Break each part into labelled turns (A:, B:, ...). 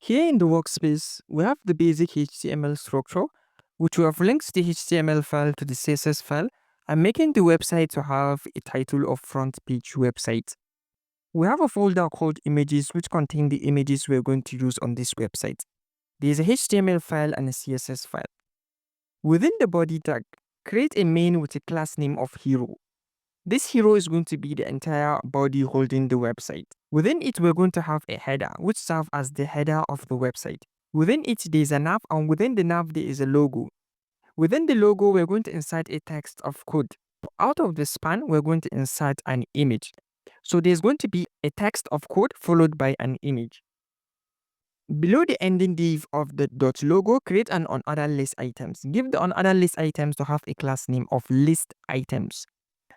A: Here in the workspace, we have the basic HTML structure, which we have linked the HTML file to the CSS file and making the website to have a title of front page website. We have a folder called images, which contain the images we're going to use on this website. There's a HTML file and a CSS file. Within the body tag, create a main with a class name of hero. This hero is going to be the entire body holding the website. Within it, we're going to have a header, which serves as the header of the website. Within it, there's a nav, and within the nav, there is a logo. Within the logo, we're going to insert a text of code. Out of the span, we're going to insert an image. So there's going to be a text of code followed by an image. Below the ending div of the dot logo, create an onOther list items. Give the onOther list items to have a class name of list items.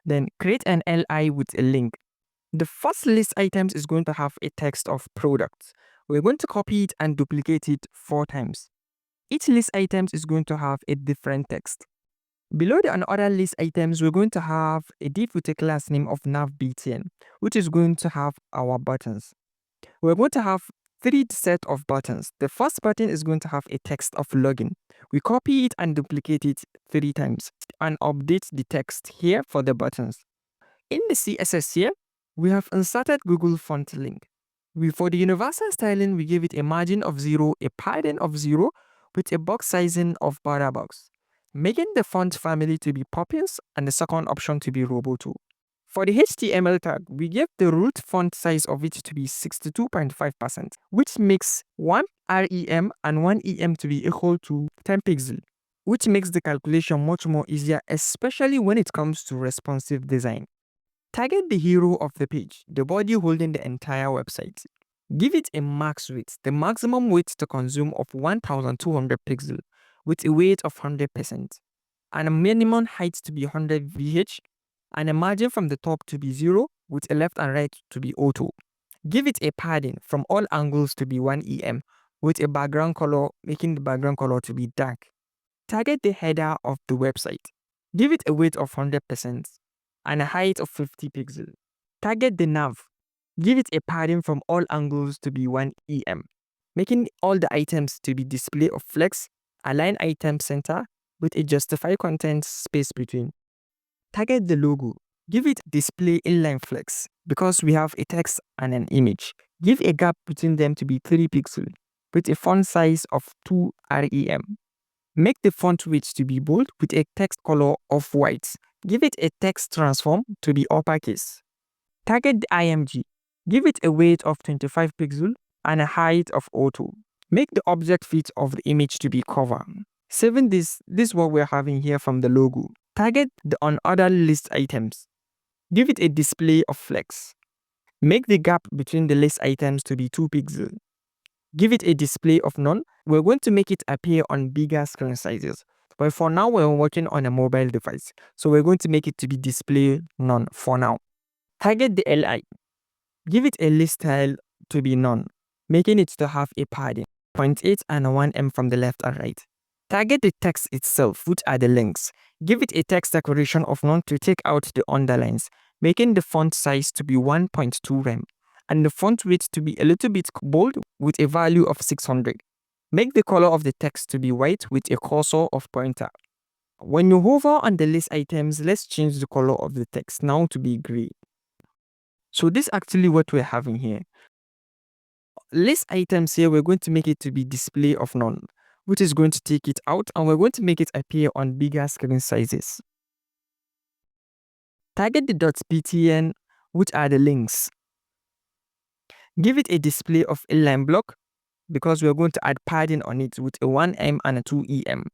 A: Then create an li with a link. The first list items is going to have a text of products. We're going to copy it and duplicate it 4 times. Each list items is going to have a different text. Below the onOther list items, we're going to have a div with a class name of navbtn, which is going to have our buttons. We're going to have 3 sets of buttons. The first button is going to have a text of login. We copy it and duplicate it 3 times and update the text here for the buttons. In the CSS here, we have inserted Google font link. For the universal styling, we give it a margin of 0, a padding of 0, with a box sizing of border box, making the font family to be Poppins and the second option to be Roboto. For the HTML tag, we give the root font size of it to be 62.5%, which makes 1 rem and 1 em to be equal to 10 pixels, which makes the calculation much more easier, especially when it comes to responsive design. Target the hero of the page, the body holding the entire website. Give it a max width, the maximum width to consume of 1200 pixels with a weight of 100%, and a minimum height to be 100 VH, and a margin from the top to be 0 with a left and right to be auto. Give it a padding from all angles to be 1 em with a background color, making the background color to be dark. Target the header of the website. Give it a weight of 100% and a height of 50 pixels. Target the nav. Give it a padding from all angles to be 1 em, making all the items to be display of flex, align item center with a justify content space between. Target the logo. Give it display inline flex because we have a text and an image. Give a gap between them to be 3 pixels with a font size of 2 rem. Make the font width to be bold with a text color of white. Give it a text transform to be uppercase. Target the img. Give it a weight of 25 pixels and a height of auto. Make the object fit of the image to be cover. Saving this is what we're having here from the logo. Target the onOther list items. Give it a display of flex. Make the gap between the list items to be 2 pixels. Give it a display of none. We're going to make it appear on bigger screen sizes. But for now, we're working on a mobile device. So we're going to make it to be display none for now. Target the li. Give it a list style to be none, making it to have a padding, 0.8 and 1 em from the left and right. Target the text itself, which are the links. Give it a text decoration of none to take out the underlines, making the font size to be 1.2 rem, and the font width to be a little bit bold with a value of 600. Make the color of the text to be white with a cursor of pointer. When you hover on the list items, let's change the color of the text now to be gray. So this is actually what we're having here. List items here, we're going to make it to be display of none, which is going to take it out, and we're going to make it appear on bigger screen sizes. Target the .btn, which are the links. Give it a display of inline block because we're going to add padding on it with a 1 em and a 2 em.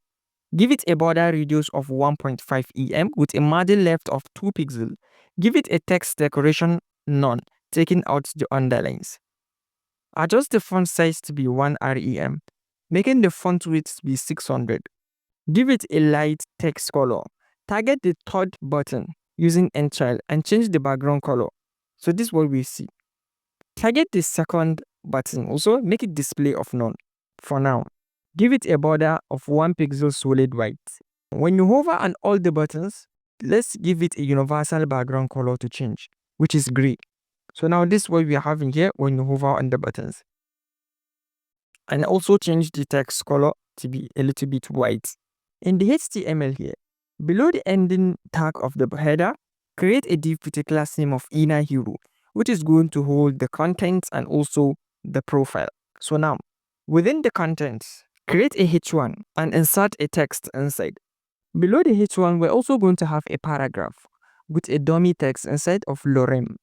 A: Give it a border radius of 1.5 em with a margin left of 2 pixels. Give it a text decoration none, taking out the underlines. Adjust the font size to be 1 rem, making the font width be 600. Give it a light text color. Target the third button using N-child and change the background color. So this is what we see. Target the second button, also make it display of none for now. Give it a border of 1 pixel solid white. When you hover on all the buttons, let's give it a universal background color to change, which is gray. So now this is what we are having here when you hover on the buttons. and also change the text color to be a little bit white. In the HTML here, below the ending tag of the header, create a div with a class name of inner hero, which is going to hold the contents and also the profile. So now, within the contents, create a H1 and insert a text inside. Below the H1, we're also going to have a paragraph with a dummy text inside of lorem.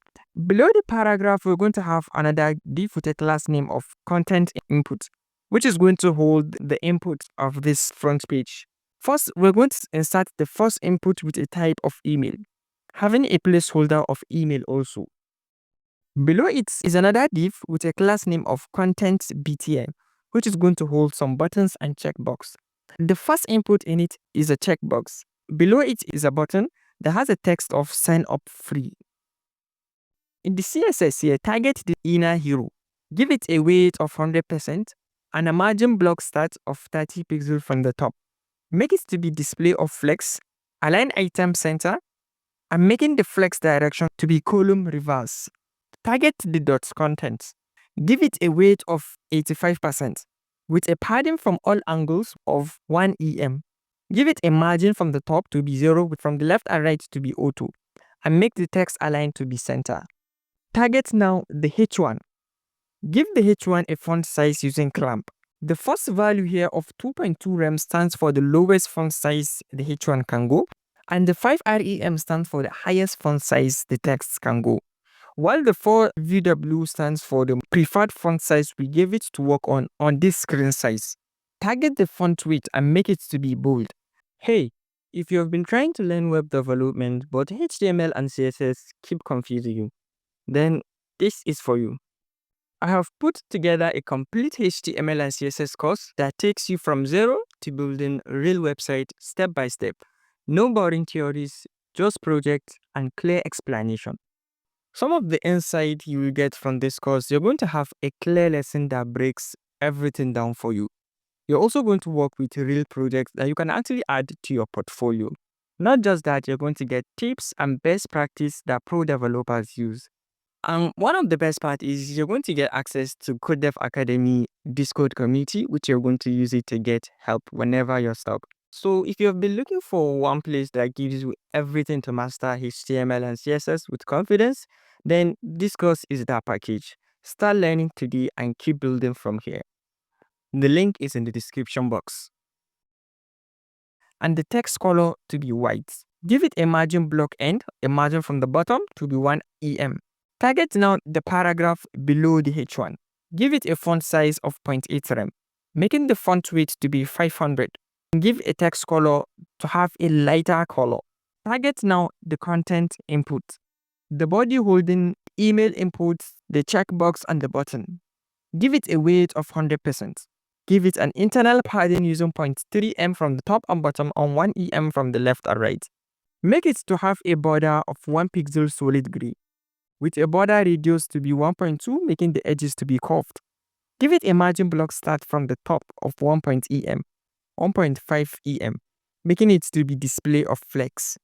A: Below the paragraph, we're going to have another div with a class name of content input, which is going to hold the input of this front page. First, we're going to insert the first input with a type of email, having a placeholder of email also. Below it is another div with a class name of content btn, which is going to hold some buttons and checkbox. The first input in it is a checkbox. Below it is a button that has a text of sign up free. In the CSS here, target the inner hero. Give it a weight of 100% and a margin block start of 30 pixels from the top. Make it to be display of flex, align item center, and making the flex direction to be column reverse. Target the dot content. Give it a weight of 85% with a padding from all angles of 1 em. Give it a margin from the top to be 0, from the left and right to be auto, and make the text align to be center. Target now the H1. Give the H1 a font size using clamp. The first value here of 2.2 rem stands for the lowest font size the H1 can go, and the 5 rem stands for the highest font size the text can go. While the 4 VW stands for the preferred font size we gave it to work on this screen size. Target the font width and make it to be bold. Hey, if you have been trying to learn web development but HTML and CSS keep confusing you, then this is for you. I have put together a complete HTML and CSS course that takes you from zero to building a real website step by step. No boring theories, just projects and clear explanation. Some of the insight you will get from this course, you're going to have a clear lesson that breaks everything down for you. You're also going to work with real projects that you can actually add to your portfolio. Not just that, you're going to get tips and best practice that pro developers use. And one of the best part is you're going to get access to Code.Dev Academy Discord community, which you're going to use it to get help whenever you're stuck. So if you have been looking for one place that gives you everything to master HTML and CSS with confidence, then this course is that package. Start learning today and keep building from here. The link is in the description box. And the text color to be white. Give it a margin block end, a margin from the bottom to be 1 em. Target now the paragraph below the H1. Give it a font size of 0.8 rem, making the font weight to be 500. Give a text color to have a lighter color. Target now the content input. The body holding email inputs, the checkbox and the button. Give it a weight of 100%. Give it an internal padding using 0.3 em from the top and bottom and 1 em from the left and right. Make it to have a border of 1 pixel solid gray, with a border radius to be 1.2, making the edges to be curved. Give it a margin block start from the top of 1.5 em, making it to be display of flex.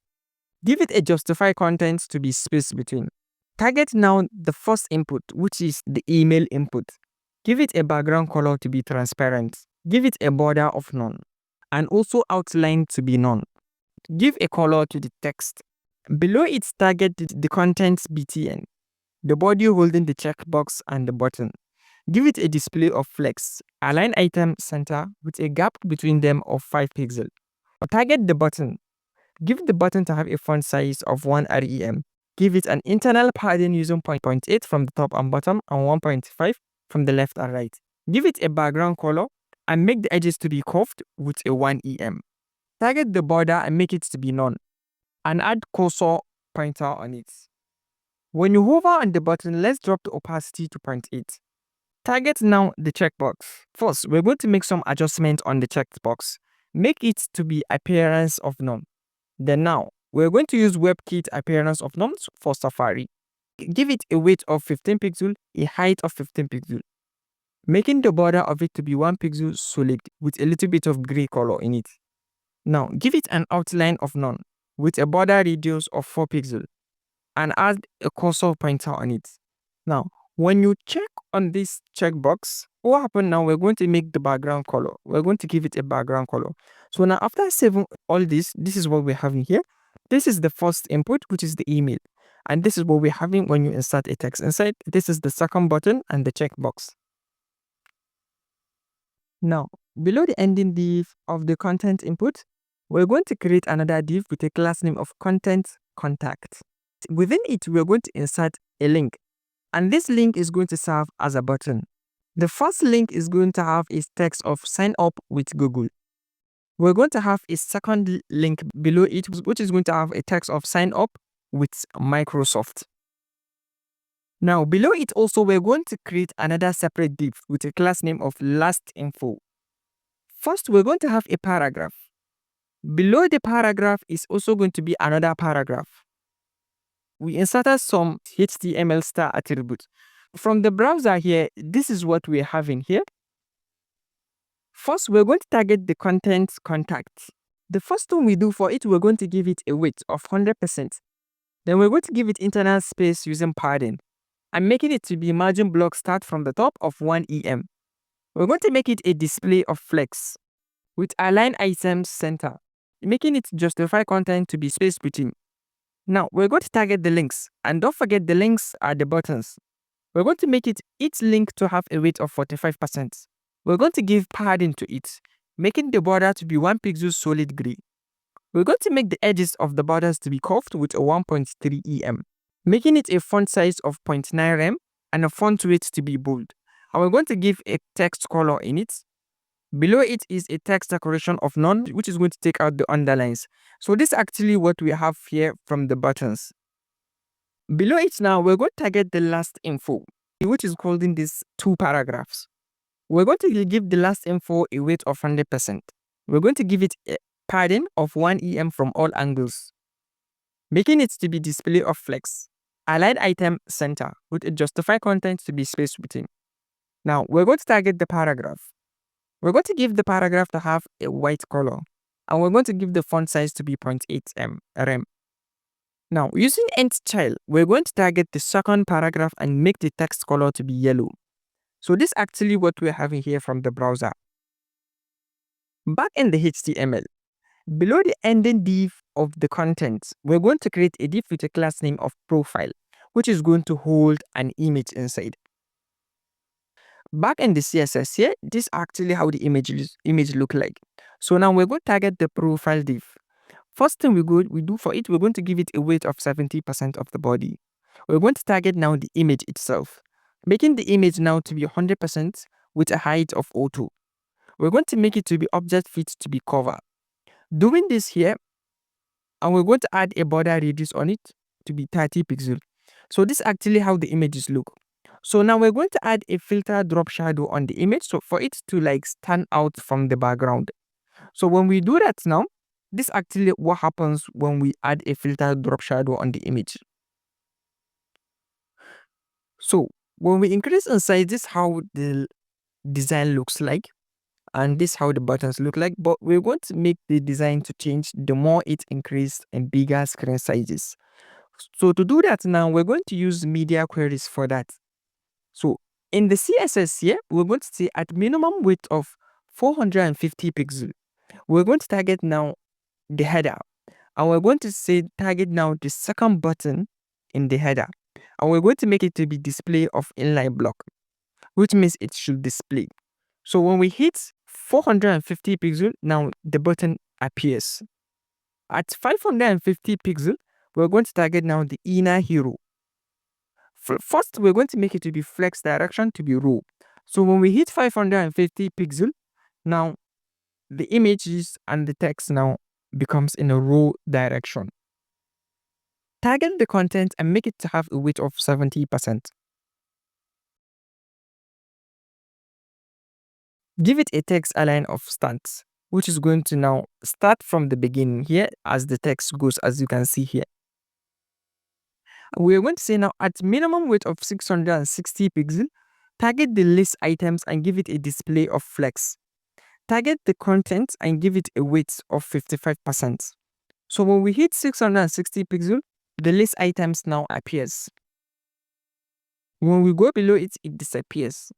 A: Give it a justify content to be space between. Target now the first input, which is the email input. Give it a background color to be transparent. Give it a border of none, and also outline to be none. Give a color to the text. Below it, target the contents btn, the body holding the checkbox and the button. Give it a display of flex. Align item center with a gap between them of 5 pixels. Target the button. Give the button to have a font size of 1 rem. Give it an internal padding using 0.8 from the top and bottom and 1.5 from the left and right. Give it a background color and make the edges to be curved with a 1 em. Target the border and make it to be none, and add cursor pointer on it. When you hover on the button, let's drop the opacity to 0.8. Target now the checkbox. First, we're going to make some adjustment on the checkbox. Make it to be appearance of none. Then now, we're going to use WebKit appearance of none for Safari. Give it a weight of 15 pixels, a height of 15 pixels, making the border of it to be 1 pixel solid with a little bit of gray color in it. Now, give it an outline of none with a border radius of 4 pixels and add a cursor pointer on it. Now, When you check on this checkbox, what happens now? We're going to make the background color. We're going to give it a background color. So now after saving all this is what we're having here. This is the first input, which is the email. And this is what we're having when you insert a text inside. This is the second button and the checkbox. Now, below the ending div of the content input, we're going to create another div with a class name of content contact. Within it, we're going to insert a link, and this link is going to serve as a button. The first link is going to have a text of sign up with Google. We're going to have a second link below it, which is going to have a text of sign up with Microsoft. Now, below it also, we're going to create another separate div with a class name of last info. First, we're going to have a paragraph. Below the paragraph is also going to be another paragraph. We inserted some HTML star attribute. From the browser here, this is what we're having here. First, we're going to target the content contact. The first thing we do for it, we're going to give it a weight of 100%. Then we're going to give it internal space using padding. I'm making it to be margin block start from the top of 1 EM. We're going to make it a display of flex with align items center, making it justify content to be spaced between. Now, we're going to target the links, and don't forget the links are the buttons. We're going to make it each link to have a weight of 45%. We're going to give padding to it, making the border to be 1 pixel solid gray. We're going to make the edges of the borders to be curved with a 1.3 EM, making it a font size of 0.9 rem and a font weight to be bold. And we're going to give a text color in it. Below it is a text decoration of none, which is going to take out the underlines. So this is actually what we have here from the buttons. Below it now, we're going to target the last info, which is holding these 2 paragraphs. We're going to give the last info a weight of 100%. We're going to give it a padding of 1 EM from all angles, making it to be display of flex. Align item center with a justify content to be spaced within. Now, we're going to target the paragraph. We're going to give the paragraph to have a white color, and we're going to give the font size to be 0.8 rem. Now, using end style, we're going to target the second paragraph and make the text color to be yellow. So this is actually what we're having here from the browser. Back in the HTML, below the ending div of the content, we're going to create a div with a class name of profile, which is going to hold an image inside. Back in the CSS here, this is actually how the image look like. So now we're going to target the profile div. First thing we do for it, we're going to give it a weight of 70% of the body. We're going to target now the image itself, making the image now to be 100% with a height of 02. We're going to make it to be object fit to be cover. Doing this here, and we're going to add a border radius on it to be 30 pixels. So this is actually how the images look. So now we're going to add a filter drop shadow on the image, so for it to like stand out from the background. So when we do that now, this is actually what happens when we add a filter drop shadow on the image. So when we increase in size, this is how the design looks like, and this is how the buttons look like. But we're going to make the design to change the more it increased in bigger screen sizes. So to do that now, we're going to use media queries for that. So in the CSS here, we're going to say at minimum width of 450 pixels. We're going to target now the header, and we're going to say target now the second button in the header, and we're going to make it to be display of inline block, which means it should display. So when we hit 450 pixels, now the button appears. At 550 pixels, we're going to target now the inner hero. First, we're going to make it to be flex direction to be row. So when we hit 550 pixels, now the images and the text now becomes in a row direction. Target the content and make it to have a weight of 70%. Give it a text align of stance, which is going to now start from the beginning here as the text goes, as you can see here. We're going to say now at minimum weight of 660 pixels, target the list items and give it a display of flex. Target the content and give it a weight of 55%. So when we hit 660 pixels, the list items now appears. When we go below it, it disappears.